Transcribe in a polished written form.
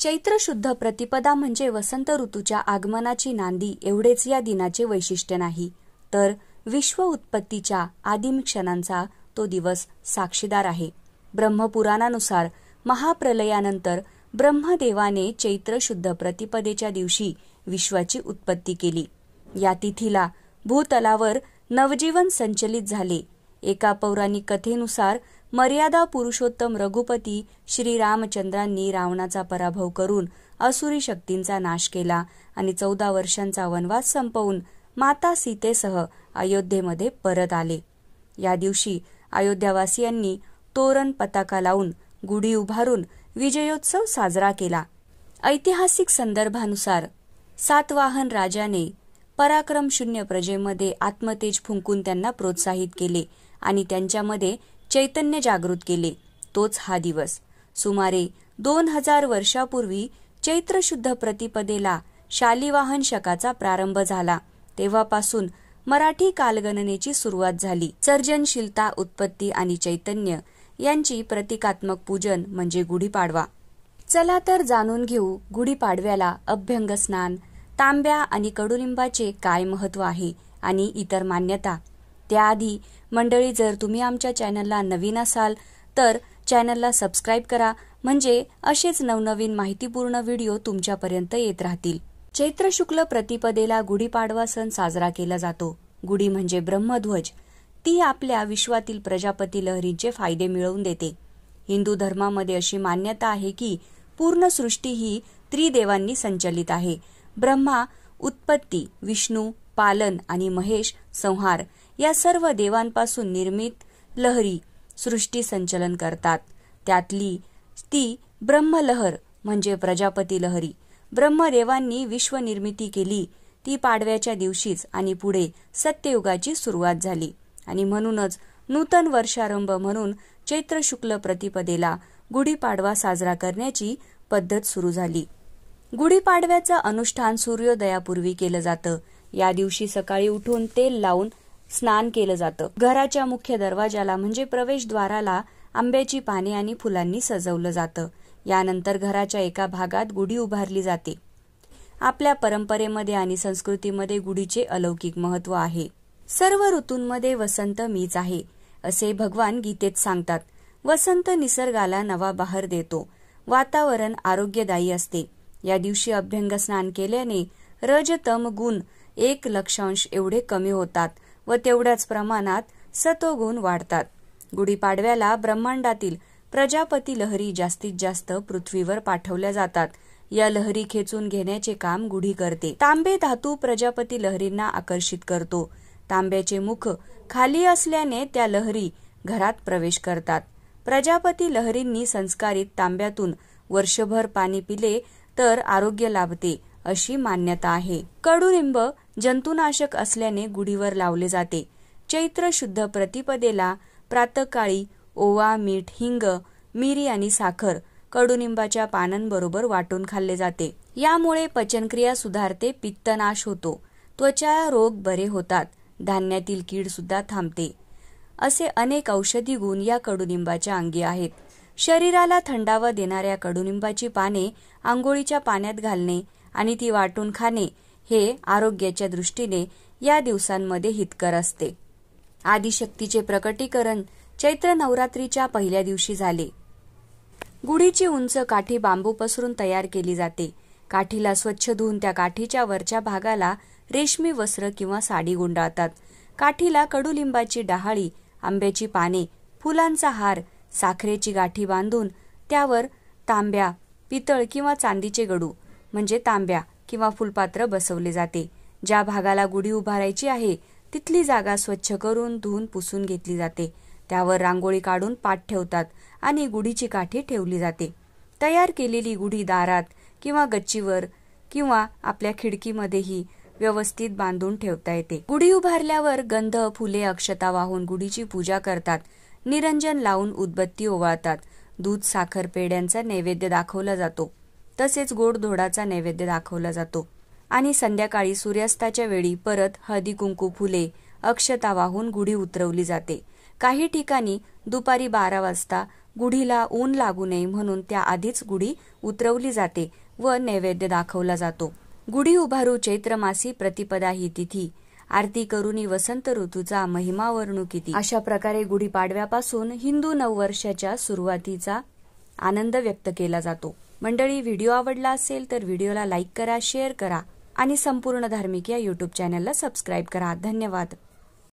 चैत्र शुद्ध प्रतिपदा म्हणजे वसंत ऋतूच्या आगमनाची नांदी एवढेच या दिनाचे वैशिष्ट्य नाही, तर विश्व उत्पत्तीच्या आदिम क्षणांचा तो दिवस साक्षीदार आहे. ब्रह्मपुराणानुसार महाप्रलयानंतर ब्रह्मदेवाने चैत्र शुद्ध प्रतिपदेच्या दिवशी विश्वाची उत्पत्ती केली. या तिथीला भूतलावर नवजीवन संचलित झाले. एका पौराणिक कथेनुसार मर्यादा पुरुषोत्तम रघुपती श्रीरामचंद्रांनी रावणाचा पराभव करून असुरी शक्तींचा नाश केला आणि 14 वर्षांचा वनवास संपवून माता सीतेसह अयोध्येमध्ये परत आले. या दिवशी अयोध्यावासियांनी तोरण पताका लावून गुढी उभारून विजयोत्सव साजरा केला. ऐतिहासिक संदर्भानुसार सातवाहन राजाने पराक्रमशून्य प्रजेमध्ये आत्मतेज फुंकून त्यांना प्रोत्साहित केले आणि त्यांच्यामध्ये चैतन्य जागृत केले. तोच हा दिवस. सुमारे 2000 वर्षापूर्वी चैत्र शुद्ध प्रतिपदेला शालिवाहन शकाचा प्रारंभ झाला. तेव्हापासून मराठी कालगणनेची सुरुवात झाली. सर्जनशीलता, उत्पत्ती आणि चैतन्य यांची प्रतिकात्मक पूजन म्हणजे गुढीपाडवा. चला तर जाणून घेऊ गुढीपाडव्याला अभ्यंग स्नान, तांब्या आणि कडुलिंबाचे काय महत्त्व आहे आणि इतर मान्यता. त्याआधी मंडळी, जर तुम्ही आमच्या चॅनलला नवीन असाल तर चॅनलला सबस्क्राईब करा, म्हणजे असेच नवनवीन माहितीपूर्ण व्हिडिओ तुमच्यापर्यंत येत राहतील. चैत्र शुक्ल प्रतिपदेला गुढीपाडवा सण साजरा केला जातो. गुढी म्हणजे ब्रह्मध्वज. ती आपल्या विश्वातील प्रजापती लहरींचे फायदे मिळवून देते. हिंदू धर्मामध्ये अशी मान्यता आहे की पूर्ण सृष्टी ही त्रिदेवांनी संचलित आहे. ब्रह्मा उत्पत्ती, विष्णू पालन आणि महेश संहार या सर्व देवांपासून निर्मित लहरी सृष्टी संचलन करतात. त्यातली ती ब्रह्मलहर म्हणजे प्रजापती लहरी. ब्रह्मदेवांनी विश्वनिर्मिती केली ती पाडव्याच्या दिवशीच आणि पुढे सत्ययुगाची सुरुवात झाली आणि म्हणूनच नूतन वर्षारंभ म्हणून चैत्र शुक्ल प्रतिपदेला गुढीपाडवा साजरा करण्याची पद्धत सुरू झाली. गुढीपाडव्याचं अनुष्ठान सूर्योदयापूर्वी केलं जातं. या दिवशी सकाळी उठून तेल लावून स्नान केलं जातं. घराच्या मुख्य दरवाजाला म्हणजे प्रवेशद्वाराला आंब्याची पाने आणि फुलांनी सजवलं जातं. यानंतर घराच्या एका भागात गुढी उभारली जाते. आपल्या परंपरेमध्ये आणि संस्कृतीमध्ये गुढीचे अलौकिक महत्त्व आहे. सर्व ऋतूंमध्ये वसंत मीच आहे असे भगवान गीतेत सांगतात. वसंत निसर्गाला नवा बहर देतो. वातावरण आरोग्यदायी असते. या दिवशी अभ्यंग स्नान केल्याने रज तम गुण 1,00,000 एवढे कमी होतात व तेवढ्याच प्रमाणात सत्वगुण वाढतात. गुढीपाडव्याला ब्रह्मांडातील प्रजापती लहरी जास्तीत जास्त पृथ्वीवर पाठवल्या जातात. या लहरी खेचून घेण्याचे काम गुढी करते. तांबे धातू प्रजापती लहरींना आकर्षित करतो. तांब्याचे मुख खाली असल्याने त्या लहरी घरात प्रवेश करतात. प्रजापती लहरींनी संस्कारित तांब्यातून वर्षभर पाणी पिले तर आरोग्य लाभते अशी मान्यता आहे. कडुलिंब जंतुनाशक असल्याने गुढीवर लावले जाते. चैत्र शुद्ध प्रतिपदेला प्रातःकाळी ओवा, मीठ, हिंग, मिरी आणि साखर कडुनिंबाच्या पानांबरोबर वाटून खाल्ले जाते. यामुळे पचनक्रिया सुधारते, पित्तनाश होतो, त्वचा रोग बरे होतात, धान्यातील कीड सुद्धा थांबते. असे अनेक औषधी गुण या कडुनिंबाच्या अंगी आहेत. शरीराला थंडावा देणाऱ्या कडुनिंबाची पाने आंघोळीच्या पाण्यात घालणे आणि ती वाटून खाणे हे आरोग्याच्या दृष्टीने या दिवसांमध्ये हितकर असते. आदिशक्तीचे प्रकटीकरण चैत्र नवरात्रीच्या पहिल्या दिवशी झाले. गुढीची उंच काठी बांबू पसरून तयार केली जाते. काठीला स्वच्छ धुवून त्या काठीच्या वरच्या भागाला रेशमी वस्त्र किंवा साडी गुंडाळतात. काठीला कडुलिंबाची डहाळी, आंब्याची पाने, फुलांचा हार, साखरेची गाठी बांधून त्यावर तांब्या, पितळ किंवा चांदीचे गडू म्हणजे तांब्या किंवा फुलपात्र बसवले जाते. ज्या भागाला गुढी उभारायची आहे तिथली जागा स्वच्छ करून धुवून पुसून घेतली जाते. त्यावर रांगोळी काढून पाट ठेवतात आणि गुढीची काठी ठेवली जाते. तयार केलेली गुढी दारात किंवा गच्चीवर किंवा आपल्या खिडकीमध्येही व्यवस्थित बांधून ठेवता येते. गुढी उभारल्यावर गंध, फुले, अक्षता वाहून गुढीची पूजा करतात. निरंजन लावून उदबत्ती ओवाळतात. दूध, साखर, पेढ्यांचा नैवेद्य दाखवला जातो. तसेच गोडधोडाचा नैवेद्य दाखवला जातो आणि संध्याकाळी सूर्यास्ताच्या वेळी परत हळदी कुंकू, फुले, अक्षता वाहून गुढी उतरवली जाते. काही ठिकाणी दुपारी 12 वाजता गुढीला ऊन लागू नये म्हणून त्याआधीच गुढी उतरवली जाते व नैवेद्य दाखवला जातो. गुढी उभारू चैत्र मासी प्रतिपदा ही तिथी, आरती करुनी वसंत ऋतूचा महिमा वर्णू किती. अशा प्रकारे गुढीपाडव्यापासून हिंदू नववर्षाच्या सुरुवातीचा आनंद व्यक्त केला जातो. मंडळी, व्हिडिओ आवडला असेल तर व्हिडिओला लाईक करा, शेअर करा आणि संपूर्ण धार्मिक या YouTube चॅनलला सबस्क्राईब करा. धन्यवाद.